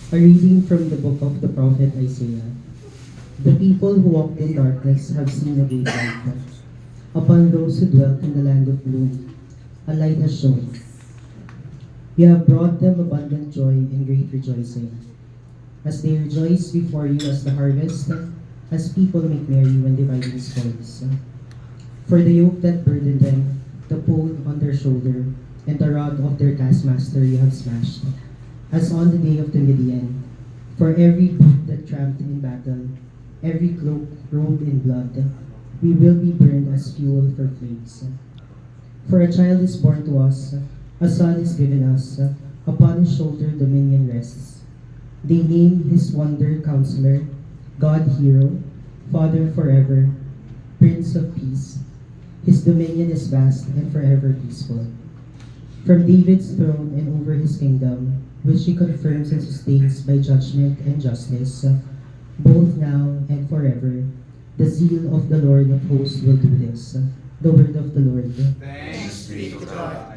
A reading from the book of the prophet Isaiah. The people who walked in darkness have seen a great light. Upon those who dwelt in the land of gloom, a light has shone. You have brought them abundant joy and great rejoicing, as they rejoice before you as the harvest, as people make merry when dividing spoils. For the yoke that burdened them, the pole on their shoulder, and the rod of their taskmaster you have smashed, as on the day of the Midian. For every boot that tramped in battle, every cloak rolled in blood, we will be burned as fuel for flames. For a child is born to us, a son is given us, upon his shoulder dominion rests. They name his wonder Counselor, God Hero, Father forever, Prince of Peace. His dominion is vast and forever peaceful. From David's throne and over his kingdom, which he confirms and sustains by judgment and justice, both now and forever, the zeal of the Lord of hosts will do this. The word of the Lord. Thanks be to God.